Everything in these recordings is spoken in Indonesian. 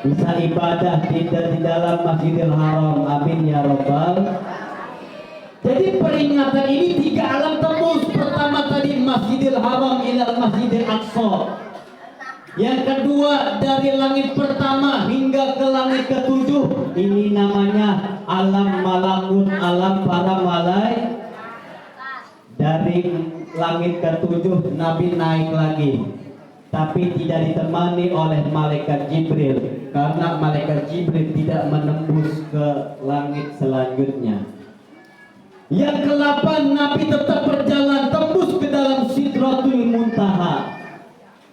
bisa ibadah di dalam Masjidil Haram. Amin ya Rabbal. Jadi peringatan ini 3 alam tembus. Pertama tadi Masjidil Haram ilal Masjidil Aqsa. Yang kedua dari langit pertama hingga ke langit ke-7. Ini namanya alam malakut, alam para malaikat. Dari langit ke-7 Nabi naik lagi, tapi tidak ditemani oleh malaikat Jibril, karena malaikat Jibril tidak menembus ke langit selanjutnya. Yang ke-8 Nabi tetap berjalan tembus ke dalam Sidratul Muntaha.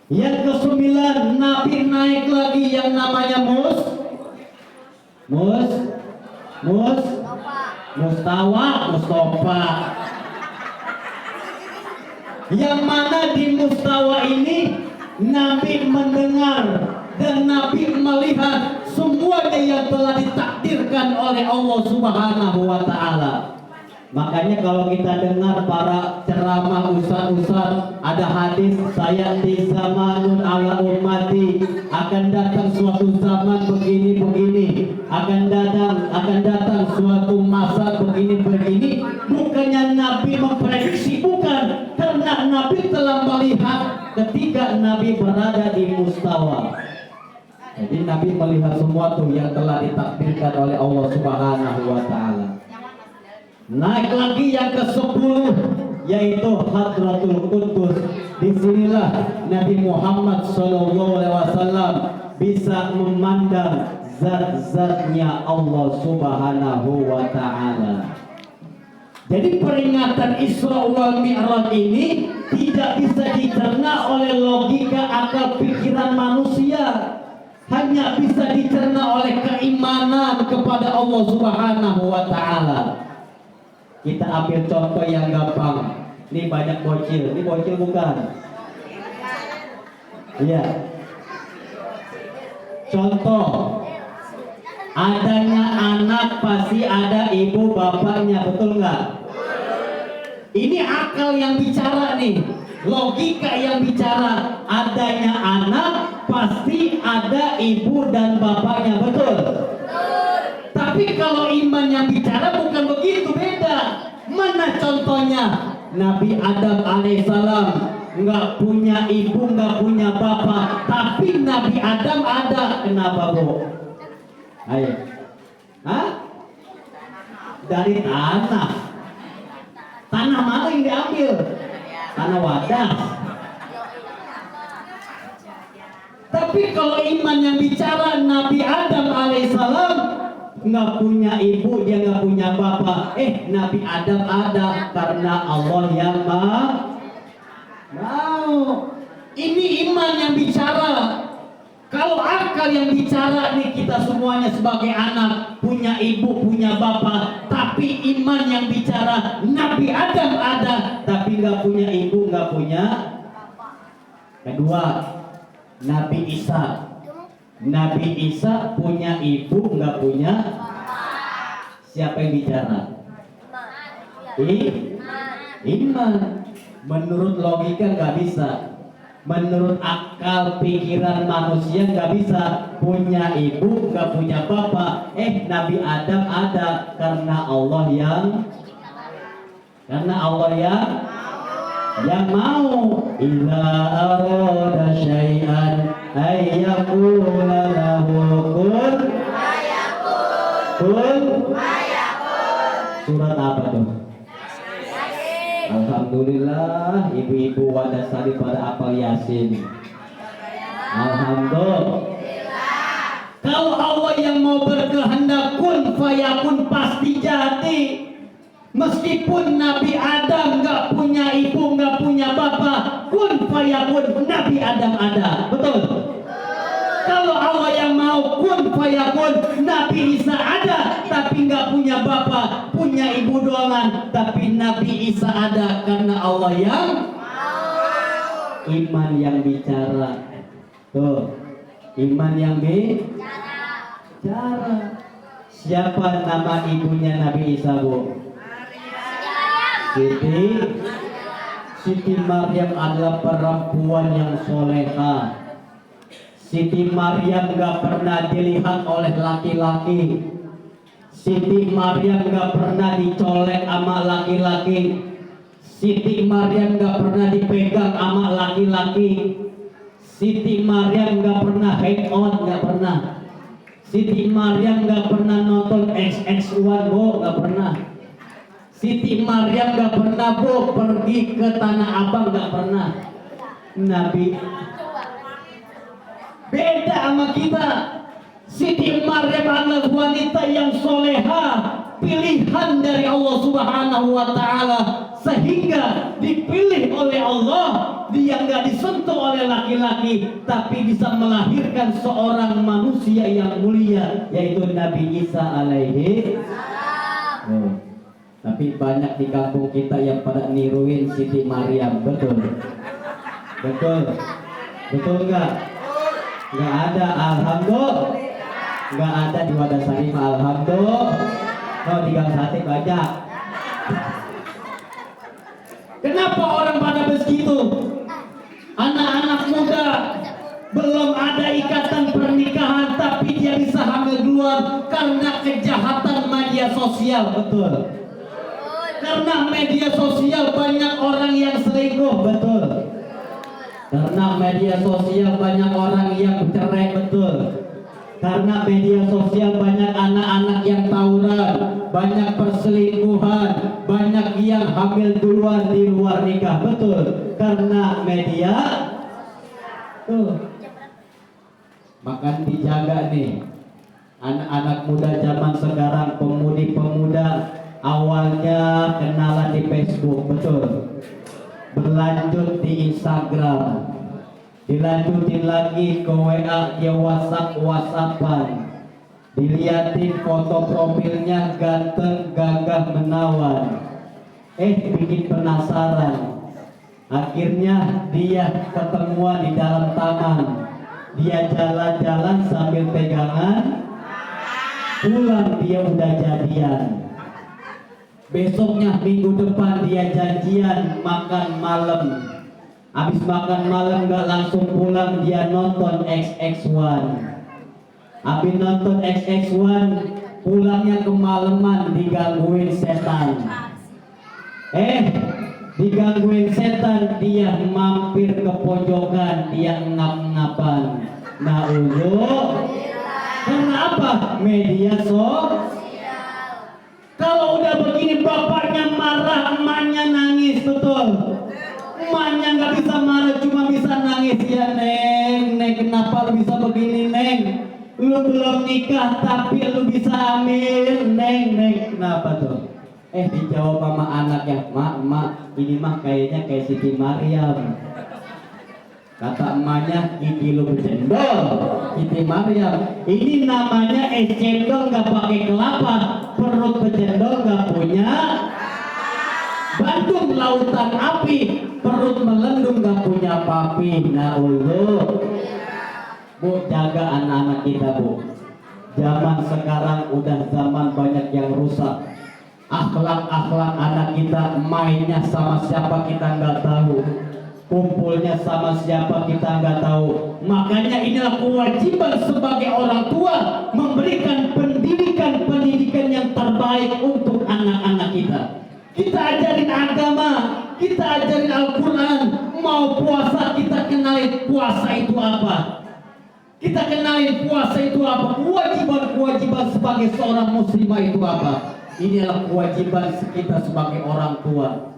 Yang ke-9 Nabi naik lagi yang namanya Mustawa. Yang mana di Mustawa ini Nabi mendengar dan Nabi melihat semuanya yang telah ditakdirkan oleh Allah Subhanahu wa Ta'ala. Makanya kalau kita dengar para ceramah ustaz-ustaz, ada hadis saya di zamanun ala ummati, akan datang suatu zaman begini-begini, akan datang suatu masa begini-begini. Bukannya Nabi memprediksi, bukan, karena Nabi telah melihat ketika Nabi berada di Mustawa. Jadi Nabi melihat semua tuh yang telah ditakdirkan oleh Allah Subhanahu wa Ta'ala. Naik lagi yang ke-10 yaitu Hadratul Qudus. Disinilah Nabi Muhammad SAW bisa memandang zat-zatnya Allah Subhanahu wa Ta'ala. Jadi peringatan Isra wal Mi'raj ini tidak bisa dicerna oleh logika akal pikiran manusia, hanya bisa dicerna oleh keimanan kepada Allah Subhanahu wa Ta'ala. Kita ambil contoh yang gampang. Ini banyak bocil. Ini bocil bukan? Iya. Contoh, adanya anak pasti ada ibu bapaknya, betul nggak? Ini akal yang bicara nih, logika yang bicara. Adanya anak pasti ada ibu dan bapaknya, betul? Tapi kalau iman yang bicara bukan begitu, beda. Mana contohnya? Nabi Adam alaihissalam nggak punya ibu, nggak punya bapak, tapi Nabi Adam ada. Kenapa, Bu? Ayo. Hah? Dari tanah. Tanah mana yang diambil? Tanah wadah. Tapi kalau iman yang bicara, Nabi Adam alaihissalam nggak punya ibu, dia nggak punya bapak. Nabi Adam ada karena Allah yang mau. Ini iman yang bicara. Kalau akal yang bicara nih, kita semuanya sebagai anak punya ibu, punya bapak. Tapi iman yang bicara, Nabi Adam ada tapi nggak punya ibu, nggak punya. Kedua, Nabi Isa. Nabi Isa punya ibu, nggak punya. Siapa yang bicara? Iman. Menurut logika nggak bisa. Menurut akal pikiran manusia nggak bisa. Punya ibu, nggak punya bapak. Nabi Adam ada karena Allah yang mau. Idza arada syai'an ayyaqula lahu kun fayakun. Surat apa tuh? Alhamdulillah, ibu-ibu Wadasari pada apal Yasin. Alhamdulillah. Kalau Allah yang mau berkehendak kun fayakun, pasti jadi. Meskipun Nabi Adam nggak punya ibu, nggak punya bapak, kun fayakun, Nabi Adam ada, betul? Kalau Allah yang mau kun fayakun, Nabi Isa ada, tapi nggak punya bapak, punya ibu doangan, tapi Nabi Isa ada karena Allah yang mau. Iman yang bicara, tuh, iman yang bicara. Siapa nama ibunya Nabi Isa, Bu? Siti Maryam adalah perempuan yang soleha. Siti Maryam gak pernah dilihat oleh laki-laki. Siti Maryam gak pernah dicolek sama laki-laki. Siti Maryam gak pernah dipegang sama laki-laki. Siti Maryam gak pernah hangout, gak pernah. Siti Maryam gak pernah nonton XX1, Bu, gak pernah. Siti Maryam gak pernah, Bu, pergi ke Tanah Abang, gak pernah. Nabi beda sama kita. Siti Maryam adalah wanita yang soleha, pilihan dari Allah Subhanahu wa Ta'ala, sehingga dipilih oleh Allah. Dia nggak disentuh oleh laki-laki, tapi bisa melahirkan seorang manusia yang mulia, yaitu Nabi Isa alaihi. Tapi banyak di kampung kita yang pada niruin Siti Maryam, betul? Betul? Betul nggak? Nggak ada, alhamdulillah. Nggak ada di Wadah Sari, alhamdulillah. Oh, di Gang Sate banyak. Kenapa orang pada begitu? Anak-anak muda belum ada ikatan pernikahan, tapi dia bisa hamil duluan karena kejahatan media sosial, betul? Karena media sosial banyak orang yang selingkuh, betul? Karena media sosial banyak orang yang cerai, betul? Karena media sosial banyak anak-anak yang tawuran, banyak perselingkuhan, banyak yang hamil duluan di luar nikah, betul? Karena media tuh. Makan dijaga nih. Anak-anak muda zaman sekarang, pemudi-pemuda awalnya kenalan di Facebook, betul? Berlanjut di Instagram, dilanjutin lagi ke WA, ke WhatsApp-WhatsAppan, diliatin foto profilnya ganteng, gagah, menawan, bikin penasaran. Akhirnya dia ketemuan di dalam taman, dia jalan-jalan sambil pegangan, pulang dia udah jadian. Besoknya minggu depan dia janjian makan malam. Habis makan malam gak langsung pulang, dia nonton XX1. Habis nonton XX1 pulangnya kemalaman, digangguin setan. Digangguin setan, dia mampir ke pojokan, dia ngap-ngapan. Karena apa? Media sosial. Kalau udah begini bapaknya marah, emaknya nangis, betul? Emaknya nggak bisa marah, cuma bisa nangis. Ya Neng, kenapa lu bisa begini Neng? Lu belum nikah tapi lu bisa hamil, Neng, kenapa tuh? Dijawab sama anaknya, Mak, ini mah kayaknya kayak Siti Maryam. Kata emaknya, gigi lu bercendol, Siti Maryam. Ini namanya es cendol nggak pakai kelapa, perut bercendol nggak punya Bandung lautan api, perut melendung gak punya papi. Bu, jaga anak-anak kita, Bu. Zaman sekarang udah zaman banyak yang rusak. Akhlak-akhlak anak kita, mainnya sama siapa kita nggak tahu, kumpulnya sama siapa kita nggak tahu. Makanya inilah kewajiban sebagai orang tua, memberikan pendidikan yang terbaik untuk anak-anak kita. Kita ajarin agama, kita ajarin Al-Quran. Mau puasa, kita kenalin puasa itu apa. Kita kenalin puasa itu apa. Kewajiban sebagai seorang muslimah itu apa. Inilah kewajiban kita sebagai orang tua.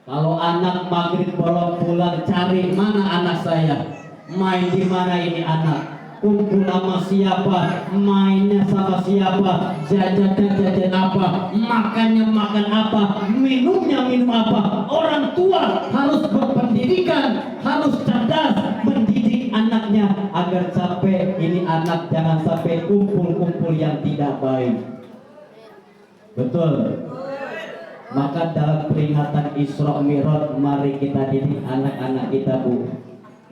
Kalau anak maghrib belum pulang, cari mana anak saya, main di mana ini anak, kumpul sama siapa, mainnya sama siapa, jajan apa, makannya makan apa, minumnya minum apa. Orang tua harus berpendidikan, harus cerdas mendidik anaknya agar sampai ini anak jangan sampai kumpul-kumpul yang tidak baik. Betul. Maka dalam peringatan Isra Mi'raj, mari kita didik anak-anak kita, Bu,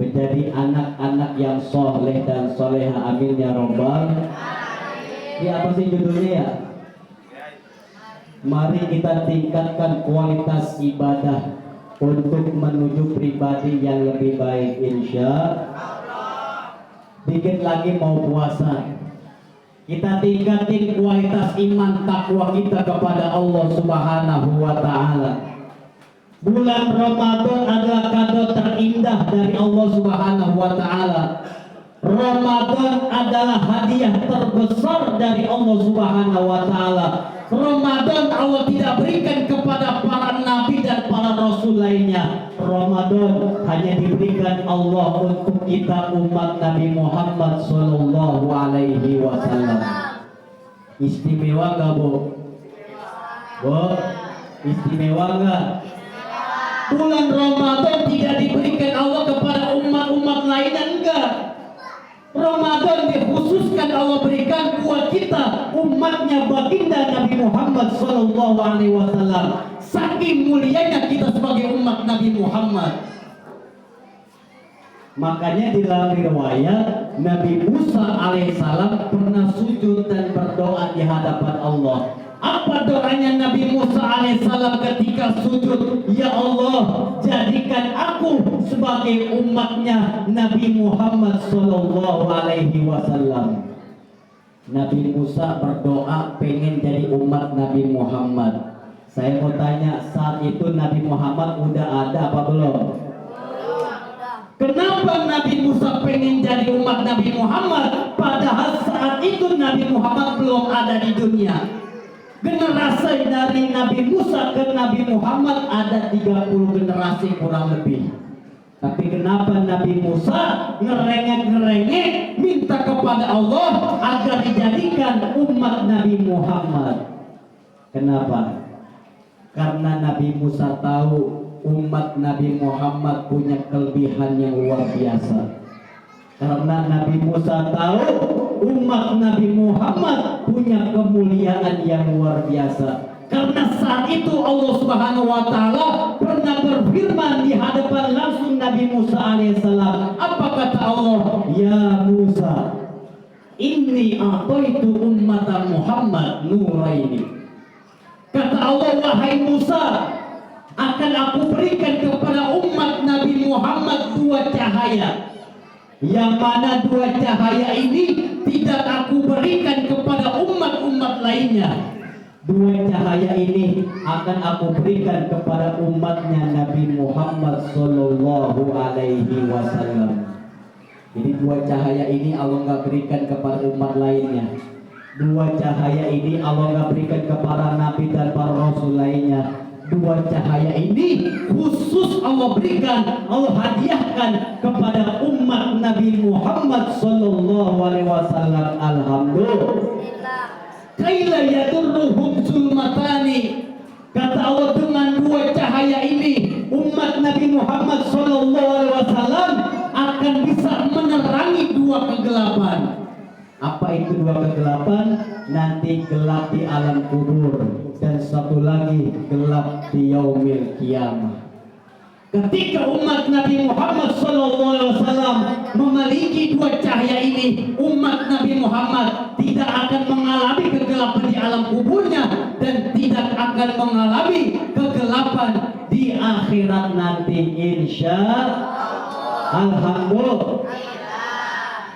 menjadi anak-anak yang soleh dan soleha. Amin ya robbal. Ya, apa sih judulnya ya? Mari kita tingkatkan kualitas ibadah untuk menuju pribadi yang lebih baik, insya Allah. dikit lagi mau puasa. Kita tingkatin kualitas iman takwa kita kepada Allah Subhanahu wa Ta'ala. Bulan Ramadan adalah kado terindah dari Allah Subhanahu wa Ta'ala. Ramadan adalah hadiah terbesar dari Allah Subhanahu wa Ta'ala. Ramadan Allah tidak berikan kepada para nabi dan para rasul lainnya. Ramadan hanya diberikan Allah untuk kita umat Nabi Muhammad sallallahu alaihi wasallam. Istimewa enggak, Bu? Bu, istimewa enggak? Bulan Ramadan tidak diberikan Allah kepada umat-umat lainnya, enggak. Ramadan dikhususkan Allah berikan buat kita umatnya baginda Nabi Muhammad sallallahu alaihi wasallam. Saking mulianya kita sebagai umat Nabi Muhammad. Makanya di dalam riwayat Nabi Musa alaihissalam pernah sujud dan berdoa di hadapan Allah. Apa doanya Nabi Musa alaihissalam ketika sujud? Ya Allah, jadikan aku sebagai umatnya Nabi Muhammad sallallahu alaihi wasallam. Nabi Musa berdoa pengen jadi umat Nabi Muhammad. Saya mau tanya, saat itu Nabi Muhammad udah ada apa belum? Kenapa Nabi Musa pengen jadi umat Nabi Muhammad padahal saat itu Nabi Muhammad belum ada di dunia? Generasi dari Nabi Musa ke Nabi Muhammad ada 30 generasi kurang lebih. Tapi kenapa Nabi Musa ngerengek minta kepada Allah agar dijadikan umat Nabi Muhammad? Kenapa? Karena Nabi Musa tahu umat Nabi Muhammad punya kelebihan yang luar biasa. Karena Nabi Musa tahu umat Nabi Muhammad punya kemuliaan yang luar biasa. Karena saat itu Allah Subhanahu wa Ta'ala pernah berfirman di hadapan langsung Nabi Musa alaihissalam. Apa kata Allah? Ya Musa, inni a'taitu ummata Muhammad nuraini. Kata Allah, wahai Musa, akan aku berikan kepada umat Nabi Muhammad 2 cahaya. Yang mana 2 cahaya ini tidak aku berikan kepada umat-umat lainnya. 2 cahaya ini akan aku berikan kepada umatnya Nabi Muhammad sallallahu alaihi wasallam. Jadi 2 cahaya ini Allah nggak berikan kepada umat lainnya. 2 cahaya ini Allah nggak berikan kepada nabi dan para rasul lainnya. 2 cahaya ini khusus Allah berikan, Allah hadiahkan kepada umat Nabi Muhammad sallallahu alaihi wasallam. Alhamdulillah. Kaila yadurruhum zulmatani. Kata Allah, dengan 2 cahaya ini umat Nabi Muhammad sallallahu alaihi wasallam akan bisa menerangi 2 kegelapan. Apa itu 2 kegelapan? Nanti gelap di alam kubur dan satu lagi gelap di yaumil kiamah. Ketika umat Nabi Muhammad SAW memiliki 2 cahaya ini, umat Nabi Muhammad tidak akan mengalami kegelapan di alam kuburnya dan tidak akan mengalami kegelapan di akhirat nanti, insya Allah.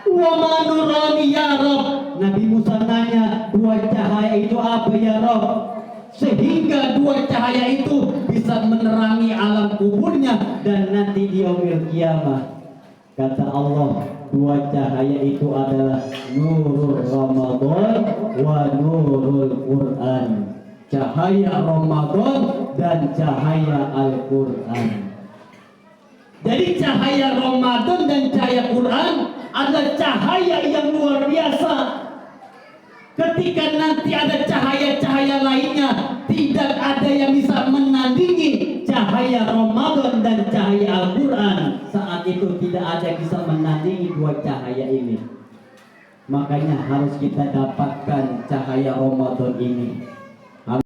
Wa manurani ya Rabb. Nabi Musa nanya, 2 cahaya itu apa ya Rabb? Sehingga 2 cahaya itu bisa menerangi alam kuburnya dan nanti di yaumil kiamah. Kata Allah, 2 cahaya itu adalah nurul Ramadan wa nurul Quran. Cahaya Ramadan dan cahaya Al-Quran. Jadi cahaya Ramadan dan cahaya Quran adalah cahaya yang luar biasa. Ketika nanti ada cahaya-cahaya lainnya, tidak ada yang bisa menandingi cahaya Ramadan dan cahaya Al-Quran. Saat itu tidak ada yang bisa menandingi 2 cahaya ini. Makanya harus kita dapatkan cahaya Ramadan ini.